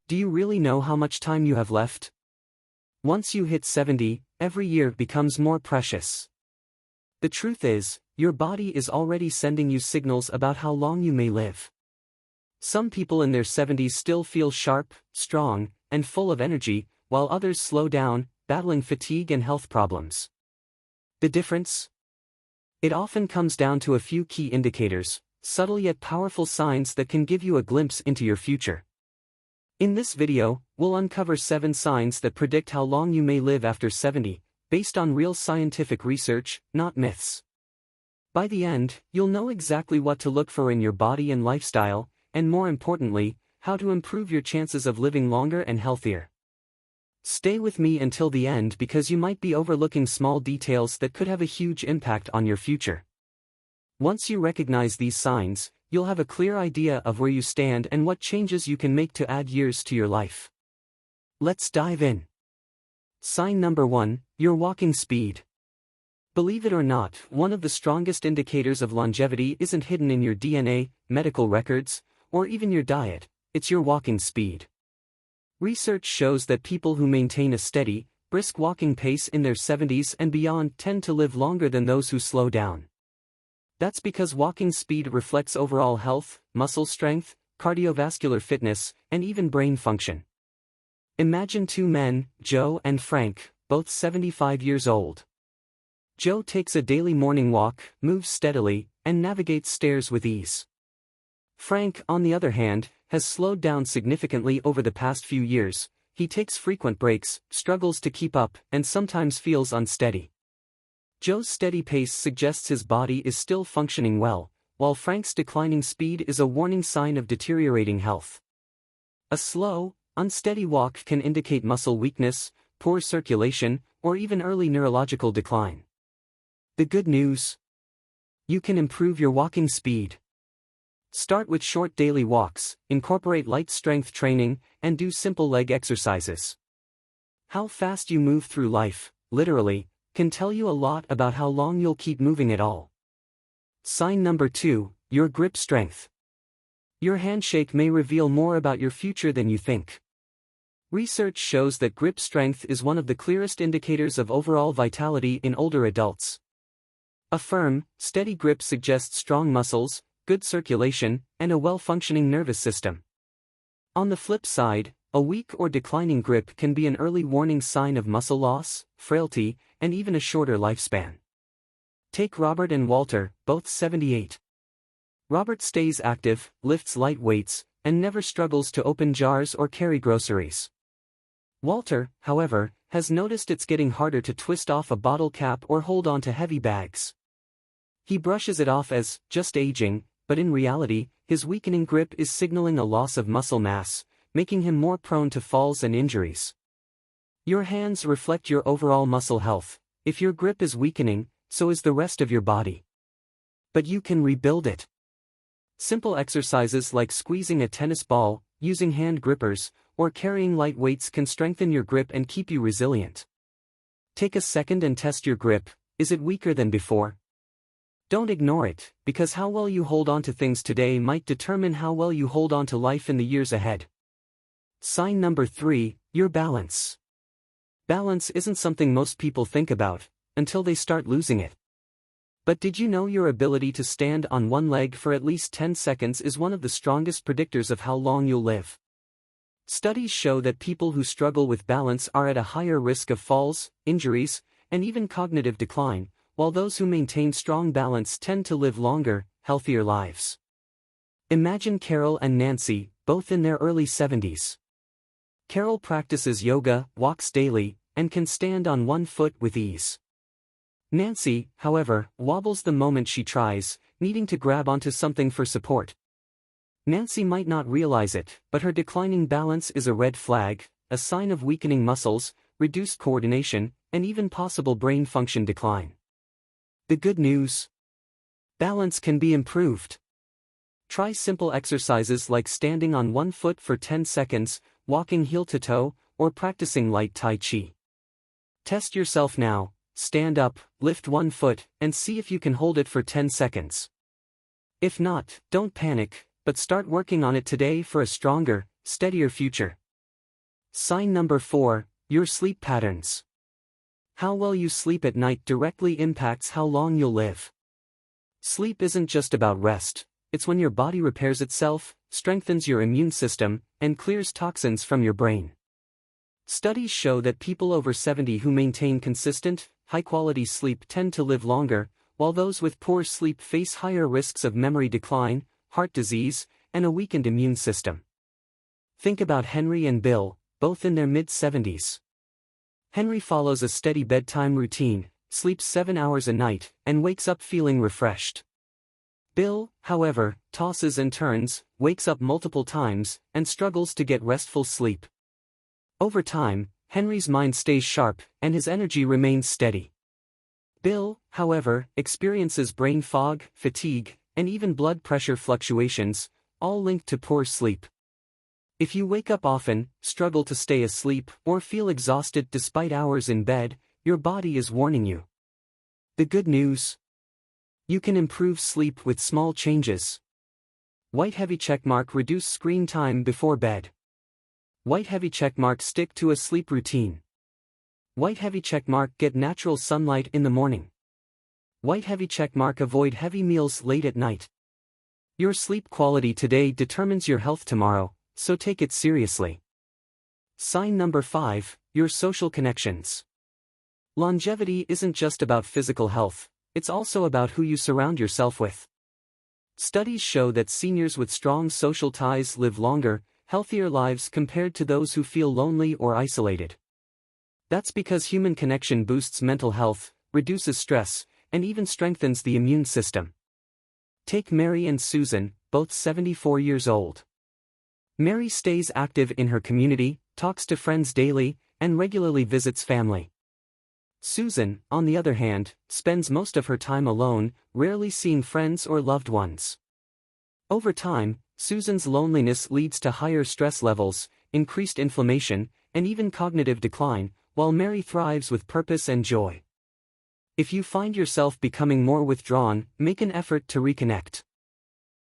Do you really know how much time you have left? Once you hit 70, every year becomes more precious. The truth is, your body is already sending you signals about how long you may live. Some people in their 70s still feel sharp, strong, and full of energy, while others slow down, battling fatigue and health problems. The difference? It often comes down to a few key indicators, subtle yet powerful signs that can give you a glimpse into your future. In this video, we'll uncover 7 signs that predict how long you may live after 70, based on real scientific research, not myths. By the end, you'll know exactly what to look for in your body and lifestyle, and more importantly, how to improve your chances of living longer and healthier. Stay with me until the end because you might be overlooking small details that could have a huge impact on your future. Once you recognize these signs, you'll have a clear idea of where you stand and what changes you can make to add years to your life. Let's dive in. Sign number 1, your walking speed. Believe it or not, one of the strongest indicators of longevity isn't hidden in your DNA, medical records, or even your diet, it's your walking speed. Research shows that people who maintain a steady, brisk walking pace in their 70s and beyond tend to live longer than those who slow down. That's because walking speed reflects overall health, muscle strength, cardiovascular fitness, and even brain function. Imagine 2 men, Joe and Frank, both 75 years old. Joe takes a daily morning walk, moves steadily, and navigates stairs with ease. Frank, on the other hand, has slowed down significantly over the past few years. He takes frequent breaks, struggles to keep up, and sometimes feels unsteady. Joe's steady pace suggests his body is still functioning well, while Frank's declining speed is a warning sign of deteriorating health. A slow, unsteady walk can indicate muscle weakness, poor circulation, or even early neurological decline. The good news? You can improve your walking speed. Start with short daily walks, incorporate light strength training, and do simple leg exercises. How fast you move through life, literally, can tell you a lot about how long you'll keep moving at all. Sign number 2, your grip strength. Your handshake may reveal more about your future than you think. Research shows that grip strength is one of the clearest indicators of overall vitality in older adults. A firm, steady grip suggests strong muscles, good circulation, and a well-functioning nervous system. On the flip side, a weak or declining grip can be an early warning sign of muscle loss, frailty, and even a shorter lifespan. Take Robert and Walter, both 78. Robert stays active, lifts light weights, and never struggles to open jars or carry groceries. Walter, however, has noticed it's getting harder to twist off a bottle cap or hold on to heavy bags. He brushes it off as just aging, but in reality, his weakening grip is signaling a loss of muscle mass, making him more prone to falls and injuries. Your hands reflect your overall muscle health. If your grip is weakening, so is the rest of your body. But you can rebuild it. Simple exercises like squeezing a tennis ball, using hand grippers, or carrying light weights can strengthen your grip and keep you resilient. Take a second and test your grip. Is it weaker than before? Don't ignore it, because how well you hold on to things today might determine how well you hold on to life in the years ahead. Sign number 3, your balance. Balance isn't something most people think about, until they start losing it. But did you know your ability to stand on one leg for at least 10 seconds is one of the strongest predictors of how long you'll live? Studies show that people who struggle with balance are at a higher risk of falls, injuries, and even cognitive decline, while those who maintain strong balance tend to live longer, healthier lives. Imagine Carol and Nancy, both in their early 70s. Carol practices yoga, walks daily, and can stand on one foot with ease. Nancy, however, wobbles the moment she tries, needing to grab onto something for support. Nancy might not realize it, but her declining balance is a red flag, a sign of weakening muscles, reduced coordination, and even possible brain function decline. The good news? Balance can be improved. Try simple exercises like standing on one foot for 10 seconds, walking heel to toe, or practicing light Tai Chi. Test yourself now, stand up, lift one foot, and see if you can hold it for 10 seconds. If not, don't panic, but start working on it today for a stronger, steadier future. Sign number 4, your sleep patterns. How well you sleep at night directly impacts how long you'll live. Sleep isn't just about rest, it's when your body repairs itself, strengthens your immune system, and clears toxins from your brain. Studies show that people over 70 who maintain consistent, high-quality sleep tend to live longer, while those with poor sleep face higher risks of memory decline, heart disease, and a weakened immune system. Think about Henry and Bill, both in their mid-70s. Henry follows a steady bedtime routine, sleeps 7 hours a night, and wakes up feeling refreshed. Bill, however, tosses and turns, wakes up multiple times, and struggles to get restful sleep. Over time, Henry's mind stays sharp, and his energy remains steady. Bill, however, experiences brain fog, fatigue, and even blood pressure fluctuations, all linked to poor sleep. If you wake up often, struggle to stay asleep, or feel exhausted despite hours in bed, your body is warning you. The good news? You can improve sleep with small changes. White heavy checkmark: reduce screen time before bed. White heavy checkmark: stick to a sleep routine. White heavy checkmark: get natural sunlight in the morning. White heavy checkmark: avoid heavy meals late at night. Your sleep quality today determines your health tomorrow, so take it seriously. Sign number 5, your social connections. Longevity isn't just about physical health, it's also about who you surround yourself with. Studies show that seniors with strong social ties live longer, healthier lives compared to those who feel lonely or isolated. That's because human connection boosts mental health, reduces stress, and even strengthens the immune system. Take Mary and Susan, both 74 years old. Mary stays active in her community, talks to friends daily, and regularly visits family. Susan, on the other hand, spends most of her time alone, rarely seeing friends or loved ones. Over time, Susan's loneliness leads to higher stress levels, increased inflammation, and even cognitive decline, while Mary thrives with purpose and joy. If you find yourself becoming more withdrawn, make an effort to reconnect.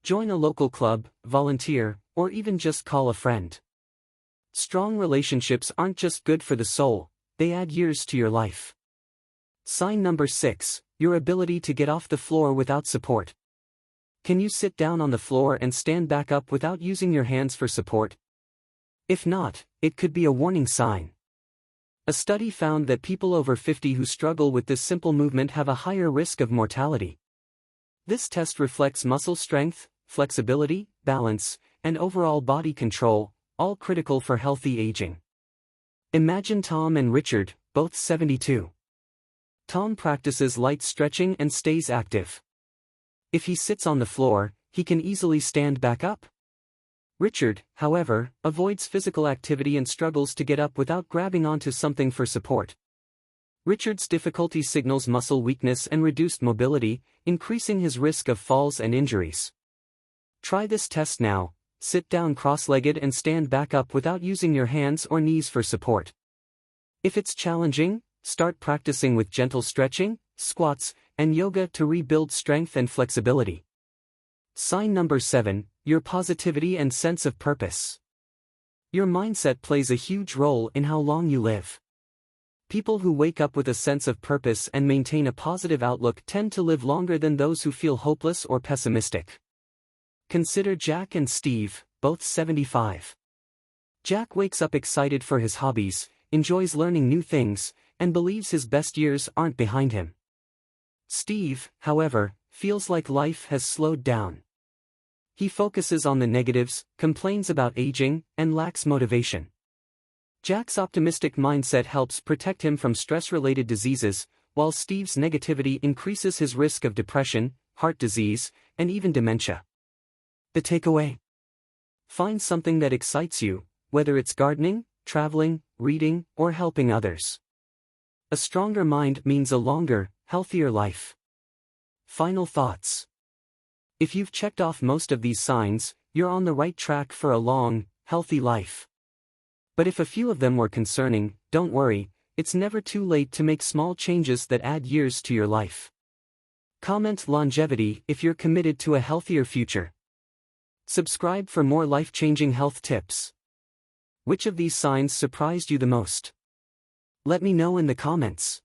Join a local club, volunteer, or even just call a friend. Strong relationships aren't just good for the soul, they add years to your life. Sign number 6, your ability to get off the floor without support. Can you sit down on the floor and stand back up without using your hands for support? If not, it could be a warning sign. A study found that people over 50 who struggle with this simple movement have a higher risk of mortality. This test reflects muscle strength, flexibility, balance, and overall body control, all critical for healthy aging. Imagine Tom and Richard, both 72. Tom practices light stretching and stays active. If he sits on the floor, he can easily stand back up. Richard, however, avoids physical activity and struggles to get up without grabbing onto something for support. Richard's difficulty signals muscle weakness and reduced mobility, increasing his risk of falls and injuries. Try this test now: sit down cross-legged and stand back up without using your hands or knees for support. If it's challenging, start practicing with gentle stretching, squats, and yoga to rebuild strength and flexibility. Sign number 7, your positivity and sense of purpose. Your mindset plays a huge role in how long you live. People who wake up with a sense of purpose and maintain a positive outlook tend to live longer than those who feel hopeless or pessimistic. Consider Jack and Steve, both 75. Jack wakes up excited for his hobbies, enjoys learning new things, and believes his best years aren't behind him. Steve, however, feels like life has slowed down. He focuses on the negatives, complains about aging, and lacks motivation. Jack's optimistic mindset helps protect him from stress-related diseases, while Steve's negativity increases his risk of depression, heart disease, and even dementia. The takeaway: find something that excites you, whether it's gardening, traveling, reading, or helping others. A stronger mind means a longer, healthier life. Final thoughts. If you've checked off most of these signs, you're on the right track for a long, healthy life. But if a few of them were concerning, don't worry, it's never too late to make small changes that add years to your life. Comment longevity if you're committed to a healthier future. Subscribe for more life-changing health tips. Which of these signs surprised you the most? Let me know in the comments.